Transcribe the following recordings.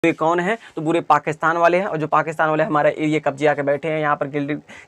बुरे कौन है? तो बुरे पाकिस्तान वाले हैं, और जो पाकिस्तान वाले हमारा एरिया कब्जे आके बैठे हैं यहाँ पर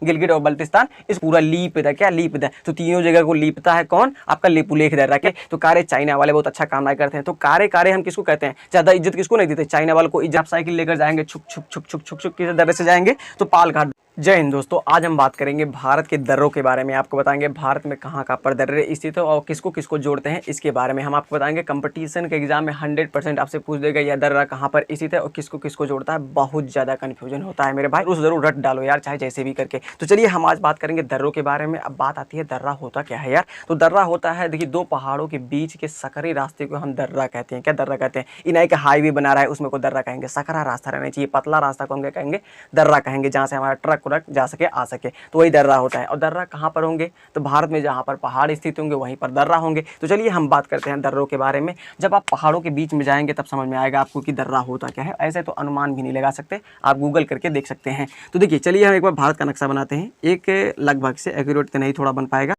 गिलगिट और बल्तिस्तान, इस पूरा लीपता है, क्या लीपता है, तो तीनों जगह को लीपता है कौन? आपका लेपुलेख दर्रा के। तो कारे चाइना वाले बहुत अच्छा काम करते हैं। तो कारे हम किसको कहते हैं? ज्यादा इज्जत किसको नहीं देते? चाइना वाले को। इज्जत साइकिल लेकर जाएंगे, छुक छुक छुक छुक छुक छुक किस दर्रे से जाएंगे? तो पालघाट। जय हिंद दोस्तों, आज हम बात करेंगे भारत के दर्रों के बारे में। आपको बताएंगे भारत में कहाँ कहाँ पर दर्रे स्थित है और किसको किसको जोड़ते हैं, इसके बारे में हम आपको बताएंगे। कंपटीशन के एग्जाम में 100% आपसे पूछ देगा यह दर्रा कहाँ पर स्थित है और किसको किसको जोड़ता है। बहुत ज़्यादा कन्फ्यूजन होता है मेरे भाई, उस जरूर रट डालो यार, चाहे जैसे भी करके। तो चलिए हम आज बात करेंगे दर्रों के बारे में। अब बात आती है दर्रा होता क्या है यार। तो दर्रा होता है, देखिए, दो पहाड़ों के बीच के सकरी रास्ते को हम दर्रा कहते हैं। क्या दर्रा कहते हैं? इनाई का हाईवे बना रहा है उसमें को दर्रा कहेंगे। सकरा रास्ता रहना चाहिए, पतला रास्ता को हम क्या कहेंगे? दर्रा कहेंगे, जहाँ से हमारा ट्रक व्रक जा सके आ सके, तो वही दर्रा होता है। और दर्रा कहाँ पर होंगे? तो भारत में जहाँ पर पहाड़ स्थित होंगे वहीं पर दर्रा होंगे। तो चलिए हम बात करते हैं दर्रों के बारे में। जब आप पहाड़ों के बीच में जाएंगे तब समझ में आएगा आपको कि दर्रा होता क्या है। ऐसे तो अनुमान भी नहीं लगा सकते, आप गूगल करके देख सकते हैं। तो देखिए, चलिए हम एक बार भारत का नक्शा बनाते हैं। एक लगभग से एक्यूरेट तो नहीं, थोड़ा बन पाएगा।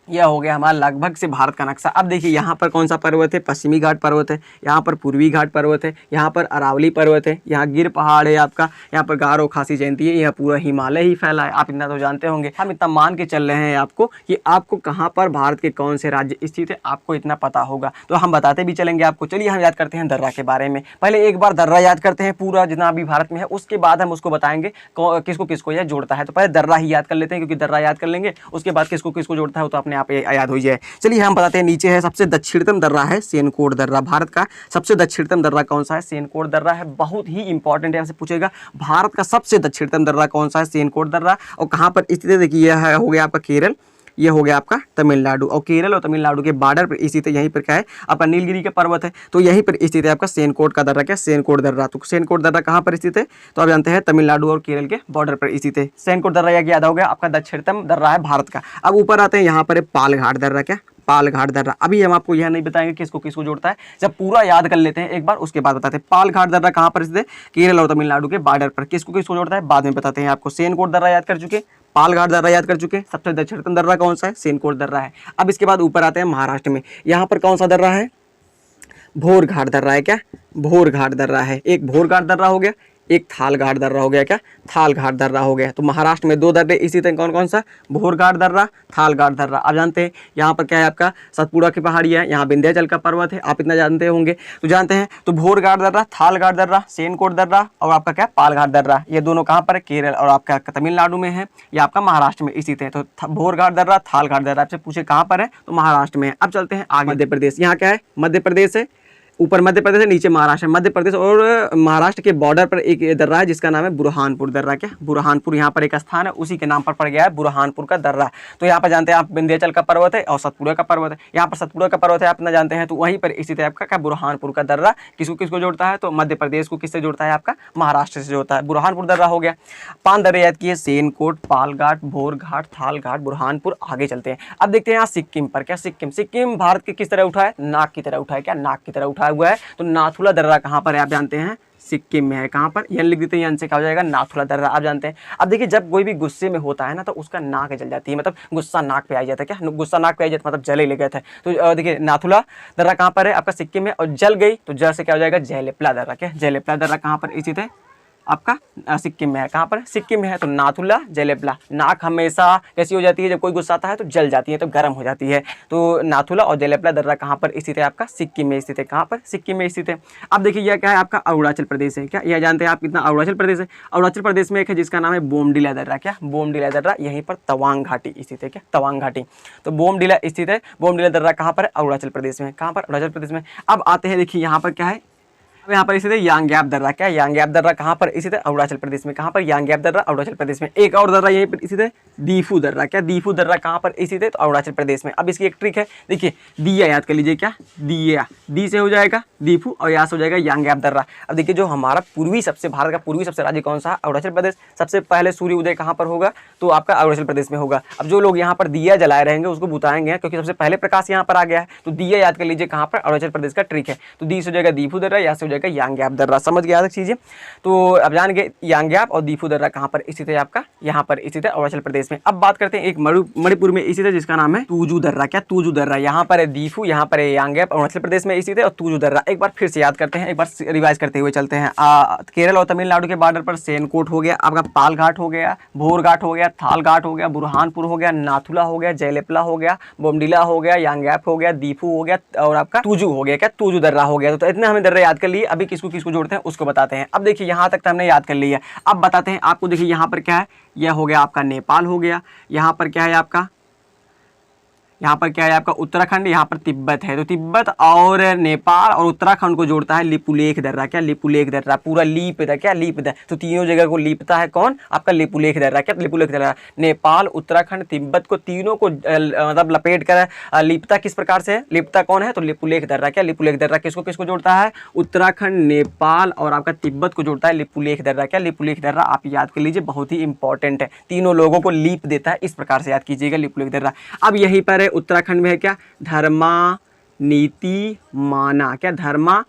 यह हो गया हमारा लगभग से भारत का नक्शा। अब देखिए यहाँ पर कौन सा पर्वत है? पश्चिमी घाट पर्वत है। यहाँ पर पूर्वी घाट पर्वत है। यहाँ पर अरावली पर्वत है। यहाँ गिर पहाड़ है आपका। यहाँ पर गारो खासी जयंती है। यह पूरा हिमालय ही फैला है, आप इतना तो जानते होंगे। हम इतना मान के चल रहे हैं आपको कि आपको कहाँ पर भारत के कौन से राज्य स्थित है आपको इतना पता होगा, तो हम बताते भी चलेंगे आपको। चलिए हम याद करते हैं दर्रा के बारे में। पहले एक बार दर्रा याद करते हैं पूरा जितना भी भारत में है, उसके बाद हम उसको बताएंगे किसको किसको यह जोड़ता है। तो पहले दर्रा ही याद कर लेते हैं, क्योंकि दर्रा याद कर लेंगे उसके बाद किसको किसको जोड़ता है तो अपने आप याद हो जाए। चलिए हम बताते हैं। नीचे है सबसे दक्षिणतम दर्रा है सेनकोट दर्रा। भारत का सबसे दक्षिणतम दर्रा कौन सा है? सेनकोट दर्रा है। बहुत ही इंपॉर्टेंट है, आपसे पूछेगा भारत का सबसे दक्षिणतम दर्रा कौन सा है? सेनकोट दर्रा। और कहाँ पर स्थित है? देखिए यह हो गया आपका केरल, ये हो गया आपका तमिलनाडु। और केरल और तमिलनाडु के बॉर्डर पर स्थित है। यहीं पर क्या है? आपका नीलगिरी का पर्वत है, तो यहीं पर स्थित है आपका सेनकोट का दर्रा। क्या? सेनकोट दर्रा। तो सेनकोट दर्रा कहाँ पर स्थित है? तो आप जानते हैं तमिलनाडु और केरल के बॉर्डर पर स्थित है। सेनकोट दर्रा याद हो गया, आपका दक्षिणतम दर्रा है भारत का। अब ऊपर आते हैं, यहाँ पर है पालघाट दर्रा। क्या? पालघाट दर्रा। अभी हम आपको यह नहीं बताएंगे किसको किसको जोड़ता है, जब पूरा याद कर लेते हैं एक बार उसके बाद बताते हैं। पालघाट दर्रा कहाँ पर स्थित है? केरल और तमिलनाडु के बॉर्डर पर। किसको किसको जोड़ता है बाद में बताते हैं आपको। सेनकोट दर्रा याद कर चुके, पालघाट दर्रा याद कर चुके। सबसे दक्षिणतम दर्रा कौन सा है? सेनकोट दर्रा है। अब इसके बाद ऊपर आते हैं महाराष्ट्र में। यहाँ पर कौन सा दर्रा है? भोरघाट दर्रा है। क्या? भोरघाट दर्रा है। एक भोरघाट दर्रा हो गया, एक थालघाट दर्रा हो गया। क्या? थालघाट दर्रा हो गया। तो महाराष्ट्र में दो दर्रे इसी तरह कौन कौन सा? भोरघाट दर्रा, थालघाट दर्रा। आप जानते हैं यहाँ पर क्या है आपका? सतपुड़ा की पहाड़ी है, यहाँ विंध्याचल का पर्वत है, आप इतना जानते होंगे। तो जानते हैं, तो भोरघाट दर्रा, थालघाट दर्रा, सेनकोट दर्रा और आपका क्या? पालघाट दर्रा। ये दोनों कहाँ पर है? केरल और आपका तमिलनाडु में है, या आपका महाराष्ट्र में स्थित है। तो भोरघाट दर्रा, थालघाट दर्रा आपसे पूछे कहाँ पर है तो महाराष्ट्र में है। अब चलते हैं आगे, मध्य प्रदेश। यहाँ क्या है? मध्य प्रदेश है। ऊपर मध्य प्रदेश है, नीचे महाराष्ट्र। मध्य प्रदेश और महाराष्ट्र के बॉर्डर पर एक दर्रा है जिसका नाम है बुरहानपुर दर्रा। क्या? बुरहानपुर। यहाँ पर एक स्थान है, उसी के नाम पर पड़ गया है बुरहानपुर का दर्रा। तो यहाँ पर जानते हैं आप विंध्याचल का पर्वत है और सतपुड़ा का पर्वत है। यहाँ पर सतपुड़ा का पर्वत है, आप ना जानते हैं, तो वहीं पर स्थित है आपका क्या? बुरहानपुर का दर्रा। किसको किसको जोड़ता है? तो मध्य प्रदेश को किससे जोड़ता है? आपका महाराष्ट्र से जोड़ता है। बुरहानपुर दर्रा हो गया। 5 दर्रे याद किए, सेनकोट, पालघाट, भोरघाट, थालघाट, बुरहानपुर। आगे चलते हैं, अब देखते हैं यहाँ सिक्किम पर। क्या? सिक्किम भारत के किस तरह उठा है? नाक की तरह उठा है। क्या? नाक की तरह उठाया हुआ है। तो नाथुला दर्रा कहाँ पर है? आप जानते हैं सिक्किम में है। कहाँ पर? यन लिख देते हैं, यन से क्या हो जाएगा? नाथुला दर्रा। आप जानते हैं। अब देखिए, जब कोई भी गुस्से में होता है ना तो उसका नाक जल जाती है, मतलब गुस्सा नाक पे आ जाता है। क्या? गुस्सा नाक पे आ जाता है, मतलब जले ले गए थे। तो देखिए नाथुला दर्रा कहाँ पर है? आपका सिक्किम में। और जल गई तो जल से क्या हो जाएगा? जयलेपला दर्रा। क्या? जयलेपला दर्रा कहाँ पर स्थित है? आपका सिक्किम में है। कहाँ पर? सिक्किम में है। तो नाथुला, जयलेपला। नाक हमेशा कैसी हो जाती है? जब कोई गुस्सा आता है तो जल जाती है, तो गर्म हो जाती है। तो नाथुला और जयलेपला दर्रा कहाँ पर स्थित है? आपका सिक्किम में स्थित है। कहाँ पर? सिक्किम में स्थित है। अब देखिए यह क्या है? आपका अरुणाचल प्रदेश है। क्या? यह जानते हैं आप कितना? अरुणाचल प्रदेश है। अरुणाचल प्रदेश में एक है जिसका नाम है बोमडिला दर्रा। क्या? बोमडिला दर्रा। यहीं पर तवांग घाटी स्थित है। क्या? तवांग घाटी। तो बोमडिला स्थित है। बोमडिला दर्रा कहाँ पर है? अरुणाचल प्रदेश में। कहाँ पर? अरुणाचल प्रदेश में। अब आते हैं, देखिए यहाँ पर क्या है? यहाँ पर स्थित है यांग्याप दर्रा। क्या? यांग्याप दर्रा कहाँ पर स्थित है? अरुणाचल प्रदेश में। कहाँ पर? यांग्याप दर्रा, अरुणाचल प्रदेश में। एक और दर्रा यहीं पर स्थित है, दीफू दर्रा। क्या दीफू दर्रा कहाँ पर स्थित है? तो अरुणाचल प्रदेश में। अब इसकी एक ट्रिक है, देखिए दिया याद कर लीजिए, क्या दिया, दी से हो जाएगा दीफू और यहाँ से हो जाएगा यांग्याप दर्रा। अब देखिए जो हमारा पूर्वी सबसे, भारत का पूर्वी सबसे राज्य कौन सा है? अरुणाचल प्रदेश। सबसे पहले सूर्य उदय कहाँ पर होगा? तो आपका अरुणाचल प्रदेश में होगा। अब जो लोग यहाँ पर दिया जलाए रहेंगे उसको बुताएंगे, क्योंकि सबसे पहले प्रकाश यहाँ पर आ गया है। तो दिया याद कर लीजिए कहाँ पर? अरुणाचल प्रदेश का ट्रिक है। तो दी से हो जाएगा दीफू दर्रा, यहाँ से हो जाएगा यांग्याप दर्रा। समझ गया अलग चीजें? तो अब जान गए यांग्याप और दीफू दर्रा कहाँ पर स्थित है? आपका यहाँ पर स्थित है अरुणाचल प्रदेश में। अब बात करते हैं एक मणिपुर में स्थित है जिसका नाम है तुजू दर्रा। क्या तुजू दर्रा? यहाँ पर है दीफू, यहाँ पर है यांग्याप, अरुणाचल प्रदेश में स्थित है। और तुजू दर्रा एक बार फिर से याद करते हैं, एक बार रिवाइज करते हुए चलते हैं। केरल और तमिलनाडु के बॉर्डर पर सेनकोट हो गया, आपका पाल घाट हो गया, भोर घाट हो गया, थाल घाट हो गया, बुरहानपुर हो गया, नाथुला हो गया, जयलेपला हो गया, बोमडिला हो गया, यांग्याप हो गया, दीफू हो गया और आपका तुजू हो गया। क्या तुजू दर्रा हो गया। तो इतने हमें दर्रा याद कर लिए। अभी किसको किसको जोड़ते हैं उसको बताते हैं। अब देखिए यहाँ तक तो हमने याद कर लिया। अब बताते हैं आपको, देखिए यहाँ पर क्या है, यह हो गया आपका नेपाल हो गया, यहाँ पर क्या है आपका, यहाँ पर क्या है आपका उत्तराखंड, यहाँ पर तिब्बत है। तो तिब्बत और नेपाल और उत्तराखंड को जोड़ता है लिपुलेख दर्रा। क्या लिपुलेख दर्रा? पूरा लीपता, क्या लीपता, तो तीनों जगह को लीपता है कौन? आपका लिपुलेख दर्रा। क्या लिपुलेख दर्रा? नेपाल, उत्तराखंड, तिब्बत को तीनों को मतलब लपेट कर लीपता किस प्रकार से है? लिपता कौन है? तो लिपुलेख दर्रा। क्या लिपुलेख दर्रा किसको किसको जोड़ता है? उत्तराखंड, नेपाल और आपका तिब्बत को जोड़ता है लिपुलेख दर्रा। क्या लिपुलेख दर्रा? आप याद कर लीजिए, बहुत ही इंपॉर्टेंट है, तीनों लोगों को लीप देता है, इस प्रकार से याद कीजिएगा लिपुलेख दर्रा। अब यहीं पर उत्तराखंड में है क्या? धर्मा नीति माना। क्या धर्मा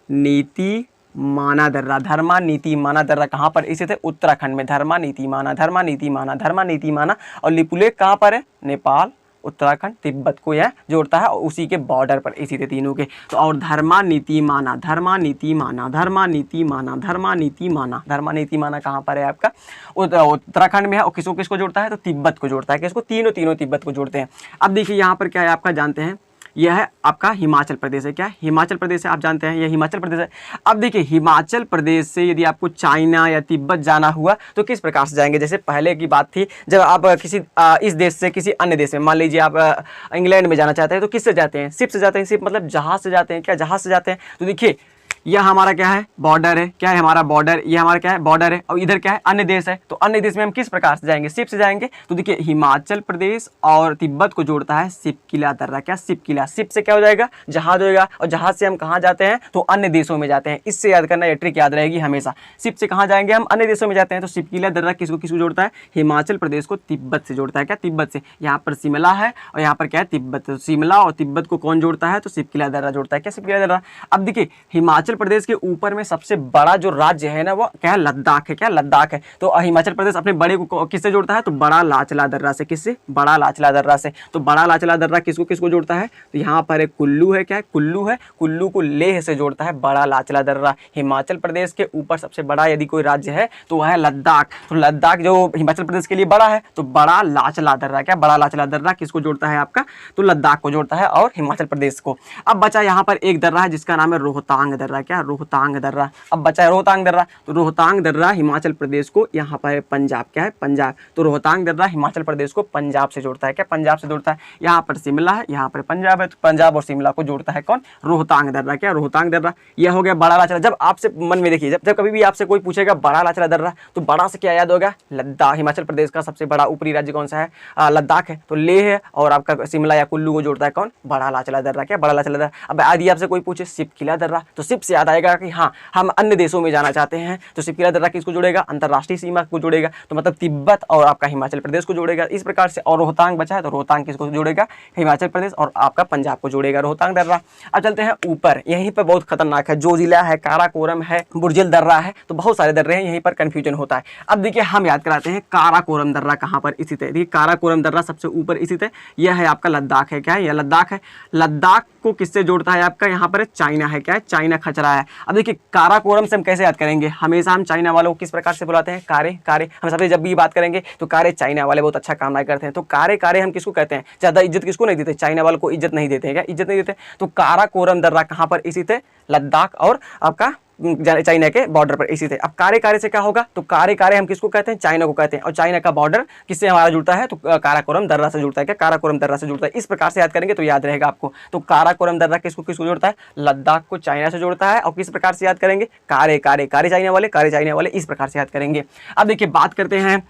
नीति माना दर्रा। धर्मा नीति माना दर्रा कहाँ पर स्थित है? उत्तराखंड में। धर्मा नीति माना, धर्मा नीति माना, धर्मा नीति माना। और लिपुलेख कहाँ पर है? नेपाल, उत्तराखंड, तिब्बत को यह जोड़ता है और उसी के बॉर्डर पर इसी थे तीनों के। तो और धर्मा नीति माना, धर्मा नीति माना, धर्मा नीति माना, धर्मा नीति माना, धर्मा नीति माना कहाँ पर है आपका? उत्तराखंड में है। और किसको किसको जोड़ता है? तो तिब्बत को जोड़ता है। किसको? तीनों तिब्बत को जोड़ते हैं। अब देखिए यहाँ पर क्या है आपका, जानते हैं यह है आपका हिमाचल प्रदेश है। क्या हिमाचल प्रदेश है? आप जानते हैं यह हिमाचल प्रदेश है। अब देखिए हिमाचल प्रदेश से यदि आपको चाइना या तिब्बत जाना हुआ तो किस प्रकार से जाएंगे? जैसे पहले की बात थी, जब आप किसी इस देश से किसी अन्य देश में, मान लीजिए आप इंग्लैंड में जाना चाहते हैं तो किससे जाते हैं? शिप से जाते हैं। शिप मतलब जहाज से जाते हैं। क्या जहाज से जाते हैं? तो देखिए यह हमारा क्या है? बॉर्डर है। क्या है हमारा? बॉर्डर। ये हमारा क्या है? बॉर्डर है। और इधर क्या है? अन्य देश है। तो अन्य देश में हम किस प्रकार से जाएंगे? शिप से जाएंगे। तो देखिए हिमाचल प्रदेश और तिब्बत को जोड़ता है शिपकिला दर्रा। क्या? शिपकिला। शिप से क्या हो जाएगा? जहाज होगा। और जहाज से हम कहाँ जाते हैं? तो अन्य देशों में जाते हैं। इससे याद करना, ये ट्रिक याद रहेगी हमेशा। शिप से कहाँ जाएंगे? हम अन्य देशों में जाते हैं। तो शिपकिला दर्रा किसको किसको जोड़ता है? हिमाचल प्रदेश को तिब्बत से जोड़ता है। क्या? तिब्बत से। यहाँ पर शिमला है और यहाँ पर क्या है? तिब्बत। तो शिमला और तिब्बत को कौन जोड़ता है? तो शिपकिला दर्रा जोड़ता है। क्या? शिपकिला दर्रा। अब देखिए हिमाचल प्रदेश के ऊपर में सबसे बड़ा जो राज्य है ना वो क्या है? लद्दाख है। क्या? लद्दाख है। तो हिमाचल प्रदेश अपने बड़े को किससे जोड़ता है? तो बड़ा लाचला दर्रा से। किससे? बड़ा लाचला दर्रा से। तो बड़ा लाचला दर्रा किसको किसको जोड़ता है? तो यहाँ पर एक कुल्लू है। क्या है? कुल्लू है। कुल्लू को लेह से जोड़ता है बड़ा लाचला दर्रा। हिमाचल प्रदेश के ऊपर सबसे बड़ा यदि कोई राज्य है तो वह है लद्दाख। तो लद्दाख जो हिमाचल प्रदेश के लिए बड़ा है तो बड़ा लाचला दर्रा। क्या? बड़ा लाचला दर्रा किसको जोड़ता है आपका? तो लद्दाख को जोड़ता है और हिमाचल प्रदेश को। अब बचा यहाँ पर एक दर्रा है जिसका नाम है रोहतांग दर्रा। क्या? रोहतांग दर्रा। अब बचा है रोहतांग दर्रा। तो रोहतांग दर्रा हिमाचल प्रदेश को, यहाँ पर पंजाब। क्या है? पंजाब। तो रोहतांग दर्रा हिमाचल प्रदेश को पंजाब से जोड़ता है। क्या? पंजाब से जोड़ता है। यहाँ पर शिमला है, यहाँ पर पंजाब है। तो पंजाब और शिमला को जोड़ता है कौन? रोहतांग दर्रा। क्या? रोहतांग दर्रा। यह हो गया बड़ा लाचला। जब आपसे मन में देखिए, जब कभी भी आपसे कोई पूछेगा बड़ा लाचला दर्रा तो बड़ा से क्या याद होगा? लद्दाख। हिमाचल प्रदेश का सबसे बड़ा ऊपरी राज्य कौन सा है? लद्दाख है। तो लेह है और आपका शिमला या कुल्लू को जोड़ता है कौन? बड़ा लाचला दर्रा। क्या? बड़ा लाचला दर्रा। अब यदि आपसे कोई पूछे शिपकिला दर्रा तो शिप से याद आएगा कि हाँ हम अन्य देशों में जाना चाहते हैं। तो शिपकिला दर्रा किसको जोड़ेगा? अंतरराष्ट्रीय सीमा को जोड़ेगा। तो मतलब तिब्बत और आपका हिमाचल प्रदेश को जोड़ेगा इस प्रकार से। और रोहतांग बचा है तो रोहतांग किसको जोड़ेगा? हिमाचल प्रदेश और आपका पंजाब को जोड़ेगा रोहतांग दर्रा। अब चलते हैं ऊपर। यहीं पर बहुत खतरनाक है, जोजिला है, काराकोरम है, बुर्जिल दर्रा है। तो बहुत सारे दर्रे हैं, यहीं पर कंफ्यूजन होता है। अब देखिए हम याद कराते हैं काराकोरम दर्रा कहाँ पर स्थित है। देखिए काराकोरम दर्रा सबसे ऊपर स्थित है। यह है आपका लद्दाख है। क्या है? यह लद्दाख है। लद्दाख को किससे जोड़ता है आपका? यहाँ पर चाइना है। क्या है? चाइना खचरा है। अब देखिए काराकोरम से हम कैसे याद करेंगे? हमेशा हम चाइना वालों को किस प्रकार से बुलाते हैं? कारे कारे। हम सबसे जब भी बात करेंगे तो कारे चाइना वाले बहुत अच्छा काम नहीं करते हैं। तो कारे कारे हम किसको कहते हैं? ज्यादा इज्जत किसको नहीं देते? चाइना वालों को इज्जत नहीं देते हैं। क्या? इज्जत नहीं देते। तो काराकोरम दर्रा कहाँ पर स्थित है? लद्दाख और आपका चाइना के बॉर्डर पर स्थित है। अब कारे कारे से क्या होगा? तो कारे कारे हम किसको कहते हैं? चाइना को कहते हैं। और चाइना का बॉर्डर किससे हमारा जुड़ता है? तो काराकोरम दर्रा से जुड़ता है। क्या? काराकोरम दर्रा से जुड़ता है। इस प्रकार से याद करेंगे तो याद रहेगा आपको। तो काराकोरम दर्रा किसको किसको जोड़ता है? लद्दाख को चाइना से जोड़ता है। और किस प्रकार से याद करेंगे? कारे कारे, कारे चाइना वाले, कारे चाइना वाले, इस प्रकार से याद करेंगे। अब देखिए बात करते हैं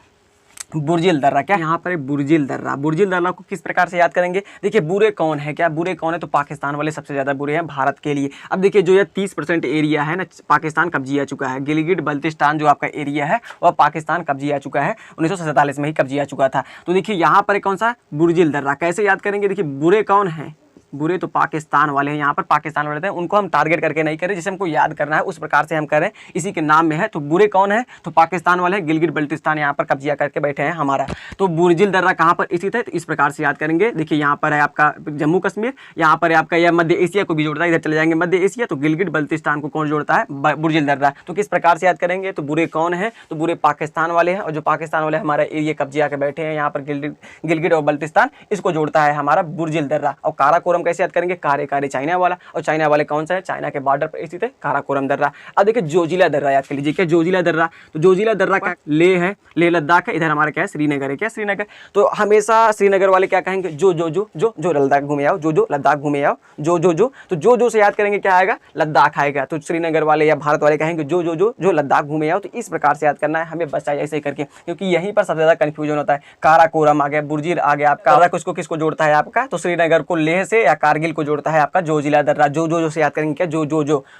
बुर्जिल दर्रा, क्या यहाँ पर बुर्जिल दर्रा। बुर्जिल दर्रा को किस प्रकार से याद करेंगे? देखिए बुरे कौन है, क्या बुरे कौन है? तो पाकिस्तान वाले सबसे ज़्यादा बुरे हैं भारत के लिए। अब देखिए जो ये 30% एरिया है ना पाकिस्तान कब्जिया चुका है। गिलगिट बल्तिस्तान जो आपका एरिया है वह पाकिस्तान कब्जिया चुका है, 1947 में ही कब्जिया चुका था। तो देखिए यहाँ पर कौन सा बुर्जिल दर्रा, कैसे याद करेंगे? देखिए बुरे कौन है? बुरे तो पाकिस्तान वाले हैं, यहाँ पर पाकिस्तान वाले थे, उनको हम टारगेट करके नहीं करें, जिसे हमको याद करना है उस प्रकार से हम करें, इसी के नाम में है। तो बुरे कौन है? तो पाकिस्तान वाले हैं, गिलगिट बल्तिस्तान यहाँ पर कब्जा करके बैठे हैं हमारा। तो बुर्जिल दर्रा कहाँ पर स्थित है? तो इस प्रकार से याद करेंगे। देखिए यहाँ पर है आपका जम्मू कश्मीर, यहाँ पर है आपका यह मध्य एशिया को भी जोड़ता है, इधर चले जाएंगे मध्य एशिया, तो गिलगिट बल्तिस्तान को कौन जोड़ता है? बुर्जिल दर्रा। तो किस प्रकार से याद करेंगे? तो बुरे कौन है? तो बुरे पाकिस्तान वाले हैं, और जो पाकिस्तान वाले हमारा एरिया कब्जा के बैठे हैं यहाँ पर गिलगिट और बल्तिस्तान, इसको जोड़ता है हमारा बुर्जिल दर्रा। और काराकोरम कैसे याद करेंगे? कारे चाइना वाला, और चाइना वाले कौन सा है? चाइना के बॉर्डर पर स्थित है काराकोरम दर्रा। अब देखिए जोजिला दर्रा याद कर लीजिए, क्या जोजिला दर्रा? तो जोजिला दर्रा का लेह है, लेह लद्दाख है, इधर हमारा क्या है? श्रीनगर है। क्या श्रीनगर? तो हमेशा श्रीनगर वाले क्या कहेंगे? जो लद्दाख घूमे आओ, जो लद्दाख घूमे आओ, तो जो से याद करेंगे क्या आएगा? लद्दाख आएगा। तो श्रीनगर वाले या भारत वाले कहेंगे जो लद्दाख घूमे आओ। तो इस प्रकार से याद करना है हमें, बस ऐसे ही करके, क्योंकि यहीं पर सबसे ज्यादा कंफ्यूजन होता है। काराकोरम आ गया, बुर्जिल आ गया आपका, किसको जोड़ता है आपका? तो श्रीनगर को लेह से या कारगिल को जोड़ता है आपका जोजिला दर्रा। जो से याद करेंगे क्या? जो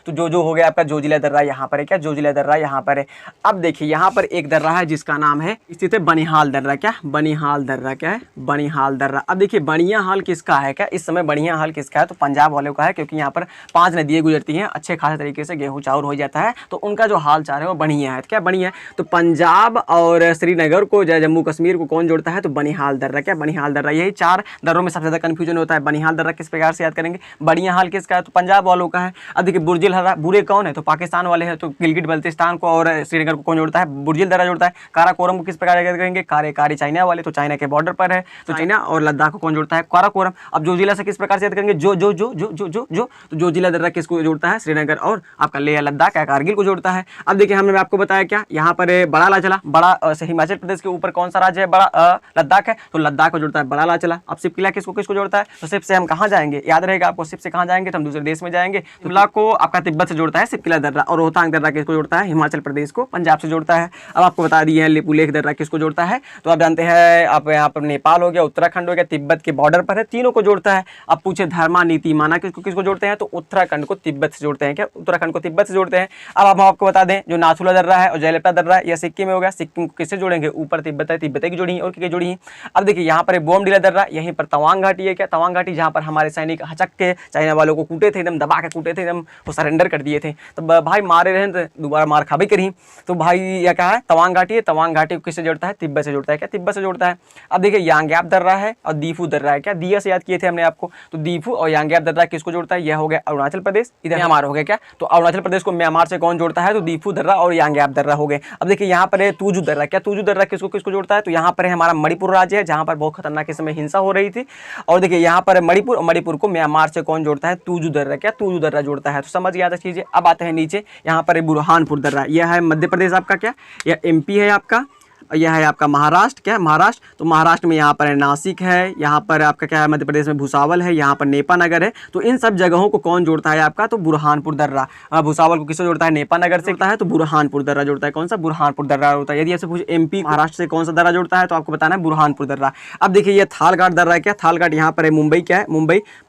तो जो हो गया आपका जोजिला दर्रा, यहाँ पर है क्या? जोजिला दर्रा यहाँ पर है। अब देखिए यहाँ पर एक दर्रा है जिसका नाम है स्थित है बनिहाल दर्रा। क्या? बनिहाल दर्रा। क्या है? बनिहाल दर्रा। अब देखिए बढ़िया हाल किसका है? क्या इस समय बढ़िया हाल किसका है? तो पंजाब वालों का है, क्योंकि यहाँ पर 5 नदियाँ गुजरती हैं, अच्छे खासे तरीके से गेहूँ चाउर हो जाता है, तो उनका जो हाल चाल है वो बढ़िया है। क्या बढ़िया है? तो पंजाब और श्रीनगर को, जम्मू कश्मीर को कौन जोड़ता है? तो बनिहाल दर्रा। क्या? बनिहाल दर्रा। यही 4 दर्रों में सबसे ज्यादा कंफ्यूजन होता है। बनिहाल दर्रा किस प्रकार से याद करेंगे? बढ़िया हाल किसका है? तो पंजाब वालों का है। अब देखिए बुर्जिल दर्रा, बुरे कौन है? तो पाकिस्तान वाले हैं, तो गिलगिट बल्तिस्तान को और श्रीनगर को कौन जोड़ता है? बुर्जिल दर्रा जोड़ता है। काराकोरम को किस प्रकार याद करेंगे? कारे चाइना वाले, तो चाइना के बॉर्डर पर है, तो चाइना और लद्दाख को कौन जोड़ता है? काराकोरम। अब जोजिला से किस प्रकार से याद करेंगे? जो तो जोजिला दर्रा किसको जोड़ता है? श्रीनगर और आपका लेह लद्दाख या कारगिल को जोड़ता है। अब देखिए हमने आपको बताया क्या, यहाँ पर बड़ा लाचला, बड़ा हिमाचल प्रदेश के ऊपर कौन सा राज्य है? बड़ा लद्दाख है, तो लद्दाख को जोड़ता है बड़ा लाचला। अब सिपकिला किसको जोड़ता है? तो सिप से हम कहाँ जाएंगे? याद रहेगा आपको, सिप से कहाँ जाएंगे? तो हम दूसरे देश में जाएंगे। तो सिपकिला को आपका तिब्बत से जोड़ता है सिपकिला दर्रा, और रोहतांग दर्रा किसको जोड़ता है? हिमाचल प्रदेश को पंजाब से जोड़ता है। अब आपको बता दिए हैं लिपुलेख दर्रा किसको जोड़ता है? तो आप जानते हैं, आप यहाँ पर नेपाल हो गया, उत्तराखंड हो गया, तिब्बत के बॉर्डर पर है, तीनों को जोड़ता है। अब पूछे धर्मा नीति माना किसको जोड़ते हैं? तो उत्तराखंड को तिब्बत से जोड़ते हैं। क्या? उत्तराखंड को तिब्बत से जोड़ते हैं। अब हम आपको बता दें, जो नाथुला दर्रा है और जयलेपा दर्रा है, यह सिक्किम में हो गया, सिक्किम को किससे जोड़ेंगे? ऊपर तिब्बत है, तिब्बत की जोड़ी और जोड़ी है। अब देखिए यहाँ पर बोमडिला दर्रा, यहीं पर तवांग घाटी है। क्या? तवांग घाटी, जहाँ पर हमारे सैनिक हचक के चाइना वालों को कूटे थे, एकदम दबा के कूटे थे, एकदम वो सरेंडर कर दिए थे। तो भाई मारे रहे तो दोबारा मार खा भी करी। तो भाई यह क्या है? तवांग घाटी है। तवांग घाटी को किससे जोड़ता है? तिब्बत से जोड़ता है। क्या? तिब्बत से जोड़ता है। अब देखिए यांग्याप दर्रा है और दीफू दर्रा है। क्या? दिया से याद किए थे हमने आपको, तो दीफू और यांग्याप दर्रा किसको जोड़ता है? यह हो गया अरुणाचल प्रदेश, इधर म्यांमार हो गया। क्या? तो अरुणाचल प्रदेश को म्यांमार से कौन जोड़ता है? तो दीफू दर्रा और यांग्याप दर्रा हो गए। अब देखिए यहाँ पर है तूजू दर्रा। क्या? तूजू दर्रा किसको जोड़ता है? तो यहाँ पर है हमारा मणिपुर राज्य है, जहाँ पर बहुत खतरनाक इस समय हिंसा हो रही थी। और देखिए यहाँ पर मणिपुर को म्यांमार से कौन जोड़ता है? तूजू दर्रा। क्या? तूजू दर्रा जोड़ता है। तो समझ गया था चीजें। अब आते हैं नीचे, यहाँ पर बुरहानपुर दर्रा, यह है मध्य प्रदेश आपका। क्या? यह एमपी है आपका, यह है आपका महाराष्ट्र। क्या? महाराष्ट्र। तो महाराष्ट्र में यहाँ पर है नासिक है, यहाँ पर आपका क्या है? मध्य प्रदेश में भुसावल है, यहाँ पर नेपानगर है। तो इन सब जगहों को कौन जोड़ता है आपका? तो बुरहानपुर दर्रा। भुसावल को किससे जोड़ता है? नेपानगर से जोड़ता है, तो बुरहानपुर दर्रा जोड़ता है। कौन सा? बुरहानपुर दर्रा होता है। यदि ऐसे पूछे एमपी महाराष्ट्र से कौन सा दर्रा जोड़ता है, तो आपको बताना है बुरहानपुर दर्रा। अब देखिए ये थालघाट दर्रा है। क्या? थालघाट यहाँ पर है मुंबई। क्या है?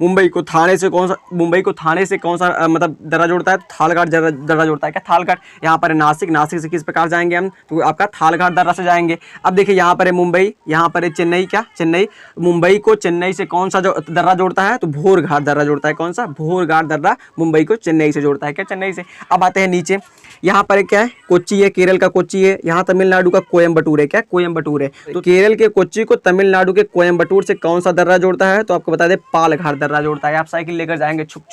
मुंबई को थाने से कौन सा मतलब दर्रा जोड़ता है? थालघाट दर्रा जोड़ता है। क्या? थालघाट। यहाँ पर है नासिक से किस प्रकार जाएंगे हम? तो आपका थालघाट दर्रा से जाएंगे। अब देखिए यहाँ पर है मुंबई, यहाँ पर है चेन्नई। क्या? चेन्नई। मुंबई को चेन्नई से कौन सा जो दर्रा जोड़ता है? तो भोरघाट दर्रा जोड़ता है। कौन सा? भोरघाट दर्रा मुंबई को चेन्नई से जोड़ता है। क्या? चेन्नई से। अब आते हैं नीचे, यहाँ पर क्या है? कोच्चि है, केरल का कोच्चि है। यहाँ तमिलनाडु का कोयम्बटूर है। क्या? कोयम्बटूर है। तो केरल के कोच्चि को तमिलनाडु के कोयम्बटूर से कौन सा दर्रा जोड़ता है? तो आपको बता दें पालघाट दर्रा जोड़ता है। आप साइकिल लेकर जाएंगे, छुक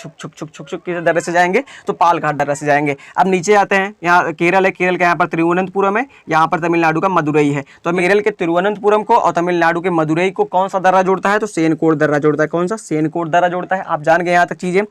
किस दर्रे से जाएंगे? तो पालघाट दर्रा से जाएंगे। अब नीचे आते हैं, यहाँ केरल है, केरल का यहाँ पर तिरुवनंतपुरम है, यहाँ पर तमिलनाडु का मदुरई है। तो केरल के तिरुवनंतपुरम को और तमिलनाडु के मदुरई को कौन सा दर्रा जोड़ता है? तो सेनकोट दर्रा जोड़ता है। कौन सा? सेनकोट दर्रा जोड़ता है। आप जान गए यहाँ तक चीजें।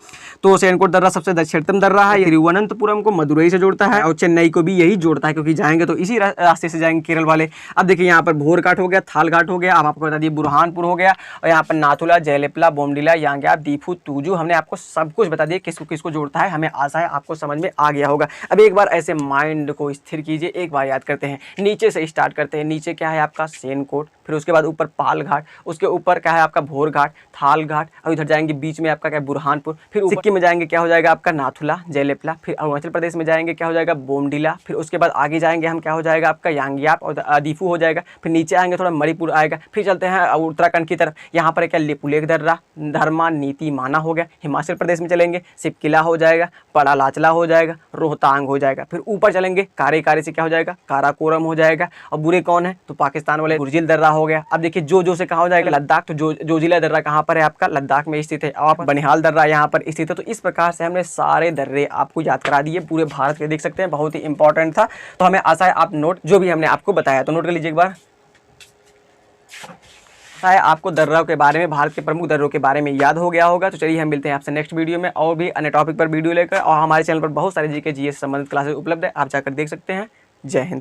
तो सेनकोट दर्रा सबसे दक्षिणतम दर्रा है, तिरुवनंतपुरम को मदुरई से जोड़ता है और चेन्नई को भी यही जोड़ता है, क्योंकि जाएंगे तो इसी रास्ते से जाएंगे केरल वाले। अब देखिए यहाँ पर भोरघाट हो गया, थालघाट हो गया, अब आपको बता दिए बुरहानपुर हो गया, और यहाँ पर नाथुला, जयलेपला, बोमडिला, यांग्याप, दीफू, तूजू, हमने आपको सब कुछ बता दिया किसको किसको जोड़ता है। हमें आशा है आपको समझ में आ गया होगा। अब एक बार ऐसे माइंड को स्थिर कीजिए, एक बार याद करते हैं, नीचे से स्टार्ट स्टार्ट करते हैं। नीचे क्या है आपका सेनकोट, फिर उसके बाद ऊपर पाल घाट, उसके ऊपर क्या है आपका भोर घाट, थाल घाट, और इधर जाएंगे बीच में आपका क्या है बुरहानपुर, फिर सिक्किम में जाएंगे क्या हो जाएगा आपका नाथुला, जयलेपला, फिर अरुणाचल प्रदेश में जाएंगे क्या हो जाएगा बोमडिला, फिर उसके बाद आगे जाएंगे हम क्या हो जाएगा आपका यांगयाप और अदीफू हो जाएगा, फिर नीचे आएंगे थोड़ा मणिपुर आएगा, फिर चलते हैं उत्तराखंड की तरफ। यहाँ पर क्या लिपुलेख दर्रा, धर्मा, नीति, माना हो गया। हिमाचल प्रदेश में चलेंगे सिपकिला हो जाएगा, पड़ा लाचला हो जाएगा, रोहतांग हो जाएगा। फिर ऊपर चलेंगे कारे से क्या हो जाएगा काराकोरम हो जाएगा। और बुरे कौन है तो पाकिस्तान वाले गुरजिल दर्रा हो गया। अब देखिए जो से कहा हो जाएगा लद्दाख, तो जोजिला दर्रा कहाँ पर है आपका लद्दाख में स्थित है, और बनिहाल दर्रा यहाँ पर स्थित है। तो इस प्रकार से हमने सारे दर्रे आपको याद करा दिए पूरे भारत के, देख सकते हैं बहुत ही इंपॉर्टेंट था। तो हमें आशा है आप नोट जो भी हमने आपको बताया तो नोट कर लीजिए एक बार। है आपको दर्रों के बारे में, भारत के प्रमुख दर्रों के बारे में याद हो गया होगा। तो चलिए हम मिलते हैं आपसे नेक्स्ट वीडियो में और भी अन्य टॉपिक पर वीडियो लेकर। और हमारे चैनल पर बहुत सारे जीके जीएस संबंधित क्लासेस उपलब्ध है, आप जाकर देख सकते हैं। जय हिंद।